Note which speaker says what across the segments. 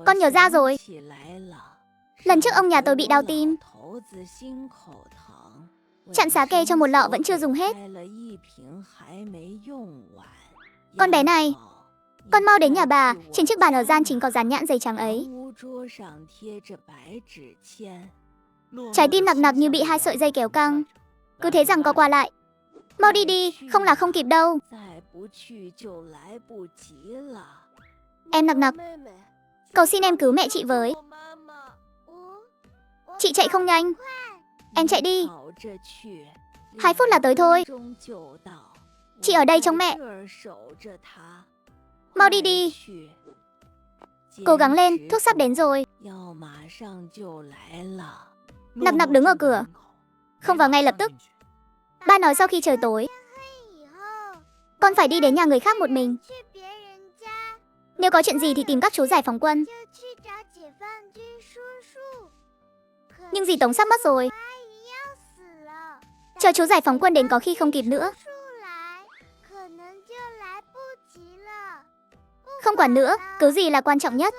Speaker 1: Con nhớ ra rồi. Lần trước ông nhà tôi bị đau tim. Chặn xá kê cho một lọ vẫn chưa dùng hết. Con bé này, con mau đến nhà bà. Trên chiếc bàn ở gian chính có dán nhãn giấy trắng ấy. Trái tim nặc nặc như bị 2 sợi dây kéo căng. Cứ thế rằng co qua lại. Mau đi đi, không là không kịp đâu. Em nặc nặc, cầu xin em cứu mẹ chị với. Chị chạy không nhanh. Em chạy đi. 2 phút là tới thôi. Chị ở đây trông mẹ. Mau đi đi. Cố gắng lên, thuốc sắp đến rồi. Nặc nặc đứng ở cửa, không vào ngay lập tức. Ba nói sau khi trời tối, con phải đi đến nhà người khác một mình. Nếu có chuyện gì thì tìm các chú giải phóng quân. Nhưng dì Tống sắp mất rồi. Chờ chú giải phóng quân đến có khi không kịp nữa. Không quản nữa, cứu gì là quan trọng nhất.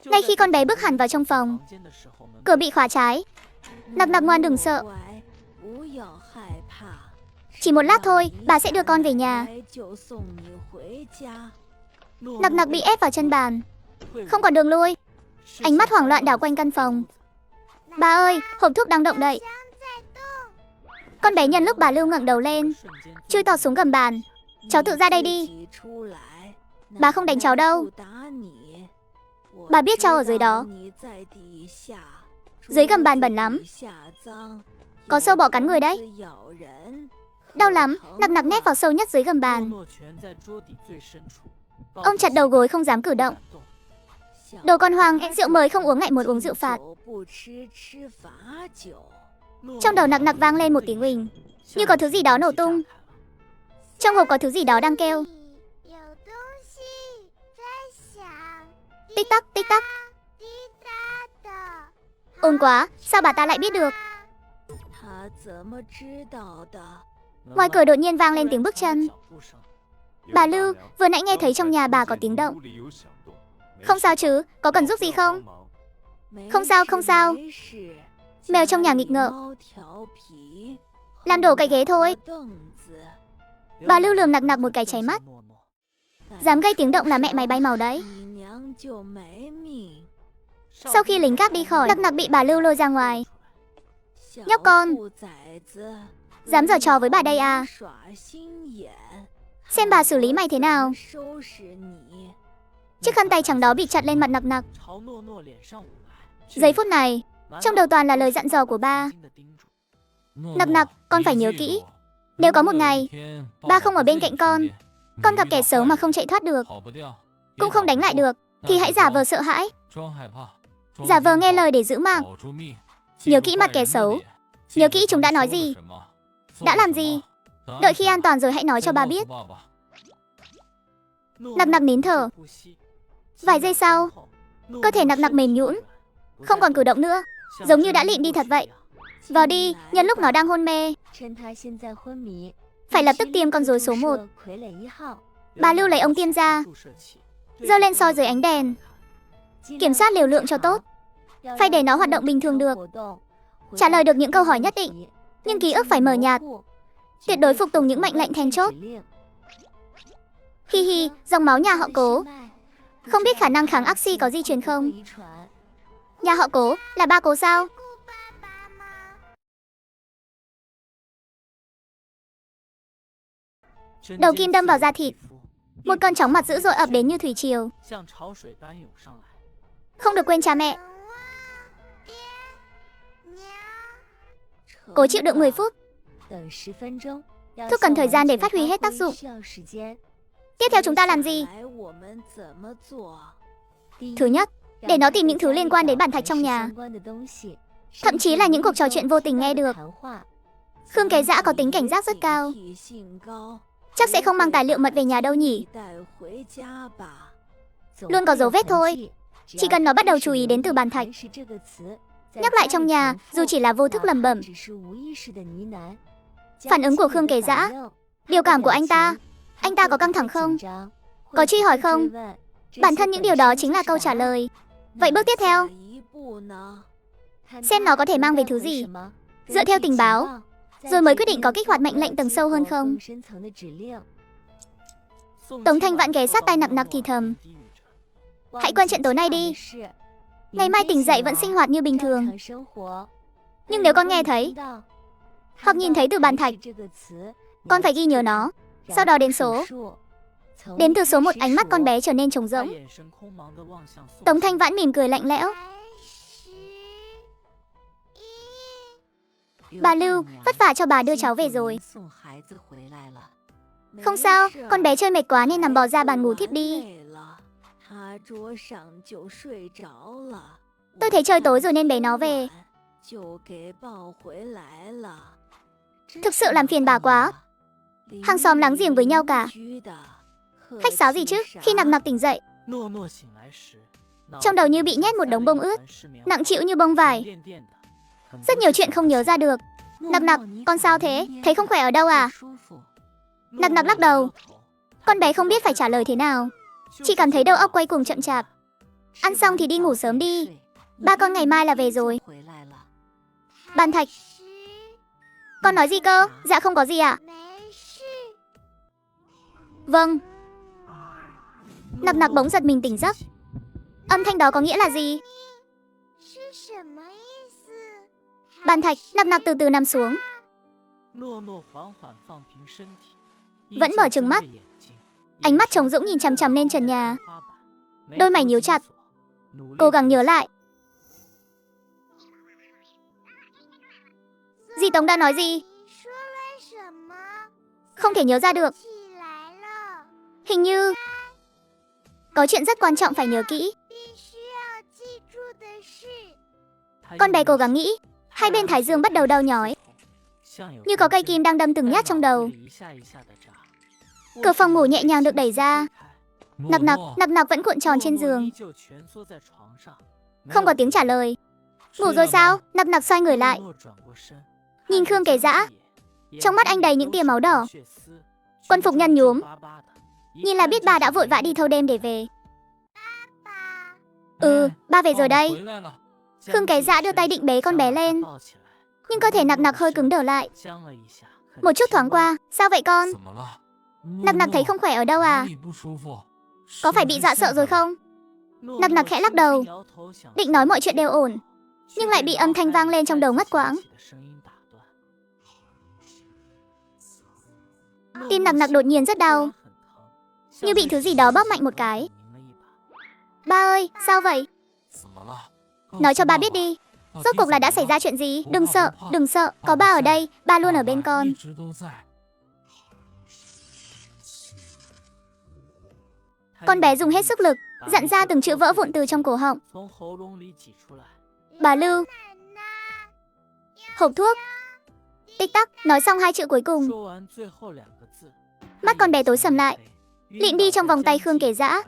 Speaker 1: Ngay khi con bé bước hẳn vào trong phòng, cửa bị khóa trái. Nặc nặc ngoan đừng sợ. Chỉ một lát thôi, bà sẽ đưa con về nhà. Nặc nặc bị ép vào chân bàn, không còn đường lui. Ánh mắt hoảng loạn đảo quanh căn phòng. Bà ơi, hộp thuốc đang động đậy. Con bé nhân lúc bà Lưu ngẩng đầu lên, chui tọt xuống gầm bàn. Cháu tự ra đây đi. Bà không đánh cháu đâu. Bà biết cháu ở dưới đó. Dưới gầm bàn bẩn lắm. Có sâu bọ cắn người đấy. Đau lắm, nặc nặc nép vào sâu nhất dưới gầm bàn. Ông chặt đầu gối không dám cử động. Đồ con hoang, rượu mời không uống ngại muốn uống rượu phạt. Trong đầu nặc nặc vang lên một tiếng huỳnh, như có thứ gì đó nổ tung. Trong hộp có thứ gì đó đang kêu. Tích tắc, tích tắc. Ồn quá, sao bà ta lại biết được? Ngoài cửa đột nhiên vang lên tiếng bước chân. Bà Lưu, vừa nãy nghe thấy trong nhà bà có tiếng động. Không sao chứ, có cần giúp gì không? Không sao, không sao. Mèo trong nhà nghịch ngợm, làm đổ cái ghế thôi. Bà Lưu lườm nặc nặc một cái cháy mắt. Dám gây tiếng động là mẹ mày bay màu đấy. Sau khi lính gác đi khỏi, nặc nặc bị bà Lưu lôi ra ngoài. Nhóc con, dám giở trò với bà đây à? Xem bà xử lý mày thế nào. Chiếc khăn tay trắng đó bị chặt lên mặt nặc nặc. Giây phút này, trong đầu toàn là lời dặn dò của ba. Nặc nặc, con phải nhớ kỹ. Nếu có một ngày ba không ở bên cạnh con gặp kẻ xấu mà không chạy thoát được, cũng không đánh lại được, thì hãy giả vờ sợ hãi, giả vờ nghe lời để giữ mạng. Nhớ kỹ mặt kẻ xấu. Nhớ kỹ chúng đã nói gì, đã làm gì. Đợi khi an toàn rồi hãy nói cho ba biết. Nặc nặc nín thở. Vài giây sau, cơ thể nặc nặc mềm nhũn, không còn cử động nữa, giống như đã lịm đi thật vậy. Vào đi, nhân lúc nó đang hôn mê. Phải lập tức tiêm con rối số 1. Bà Lưu lấy ống tiêm ra, giơ lên soi dưới ánh đèn. Kiểm soát liều lượng cho tốt, phải để nó hoạt động bình thường được, trả lời được những câu hỏi nhất định, nhưng ký ức phải mờ nhạt, tuyệt đối phục tùng những mệnh lệnh then chốt. Hi hi, dòng máu nhà họ Cố. Không biết khả năng kháng oxy có di truyền không? Nhà họ Cố là ba Cố sao? Đầu kim đâm vào da thịt. Một cơn chóng mặt dữ dội ập đến như thủy triều. Không được quên cha mẹ. Cố chịu đựng 10 phút. Thuốc cần thời gian để phát huy hết tác dụng. Tiếp theo chúng ta làm gì? Thứ nhất, để nó tìm những thứ liên quan đến bản thạch trong nhà, thậm chí là những cuộc trò chuyện vô tình nghe được. Khương Kế Dã có tính cảnh giác rất cao, chắc sẽ không mang tài liệu mật về nhà đâu nhỉ. Luôn có dấu vết thôi. Chỉ cần nó bắt đầu chú ý đến từ bàn thạch, nhắc lại trong nhà, dù chỉ là vô thức lẩm bẩm. Phản ứng của Khương Kế Dã, biểu cảm của anh ta có căng thẳng không? Có truy hỏi không? Bản thân những điều đó chính là câu trả lời. Vậy bước tiếp theo, xem nó có thể mang về thứ gì. Dựa theo tình báo, rồi mới quyết định có kích hoạt mệnh lệnh tầng sâu hơn không. Tống Thanh Vãn ghé sát tai Nặc Nặc thì thầm. Hãy quên chuyện tối nay đi. Ngày mai tỉnh dậy vẫn sinh hoạt như bình thường. Nhưng nếu con nghe thấy hoặc nhìn thấy từ bàn thạch, con phải ghi nhớ nó. Sau đó đếm số. Đếm từ số 1, ánh mắt con bé trở nên trống rỗng. Tống Thanh Vãn mỉm cười lạnh lẽo. Bà Lưu, vất vả cho bà đưa cháu về rồi. Không sao, con bé chơi mệt quá nên nằm bò ra bàn ngủ thiếp đi. Tôi thấy trời tối rồi nên bế nó về. Thực sự làm phiền bà quá. Hàng xóm láng giềng với nhau cả. Khách sáo gì chứ, khi Nặc Nặc tỉnh dậy, trong đầu như bị nhét một đống bông ướt, nặng trĩu như bông vải. Rất nhiều chuyện không nhớ ra được. Nặc Nặc, con sao thế? Thấy không khỏe ở đâu à? Nặc Nặc lắc đầu. Con bé không biết phải trả lời thế nào. Chỉ cảm thấy đầu óc quay cuồng chậm chạp. Ăn xong thì đi ngủ sớm đi. Ba con ngày mai là về rồi. Bàn thạch. Con nói gì cơ? Dạ không có gì ạ. Vâng. Nặc Nặc bỗng giật mình tỉnh giấc. Âm thanh đó có nghĩa là gì? Bàn thạch. Nặc Nặc từ từ nằm xuống. Vẫn mở trừng mắt. Ánh mắt trống rỗng nhìn chằm chằm lên trần nhà. Đôi mày nhíu chặt. Cố gắng nhớ lại. Dì Tống đã nói gì? Không thể nhớ ra được. Hình như có chuyện rất quan trọng phải nhớ kỹ. Con bé cố gắng nghĩ. Hai bên thái dương bắt đầu đau nhói, như có cây kim đang đâm từng nhát trong đầu. Cửa phòng ngủ nhẹ nhàng được đẩy ra. Nặc Nặc vẫn cuộn tròn trên giường. Không có tiếng trả lời. Ngủ rồi sao? Nặc Nặc xoay người lại, nhìn Khương Kế Dã. Trong mắt anh đầy những tia máu đỏ. Quân phục nhăn nhúm, nhìn là biết bà đã vội vã đi thâu đêm để về. Ba về rồi đây. Khương Kế Dã đưa tay định bế con bé lên, nhưng cơ thể Nặc Nặc hơi cứng đờ lại. Một chút thoáng qua. Sao vậy con? Nặc Nặc thấy không khỏe ở đâu à? Có phải bị dọa sợ rồi không? Nặc Nặc khẽ lắc đầu, định nói mọi chuyện đều ổn, nhưng lại bị âm thanh vang lên trong đầu ngắt quãng. Tim Nặc Nặc đột nhiên rất đau, như bị thứ gì đó bóp mạnh một cái. Ba ơi, sao vậy? Nói cho ba biết đi. Rốt cuộc là đã xảy ra chuyện gì? Đừng sợ, có ba ở đây, ba luôn ở bên con. Con bé dùng hết sức lực, dặn ra từng chữ vỡ vụn từ trong cổ họng. Bà Lưu. Hộp thuốc. Tích tắc, nói xong hai chữ cuối cùng. Mắt con bé tối sầm lại, lịm đi trong vòng tay Khương Kế Dã.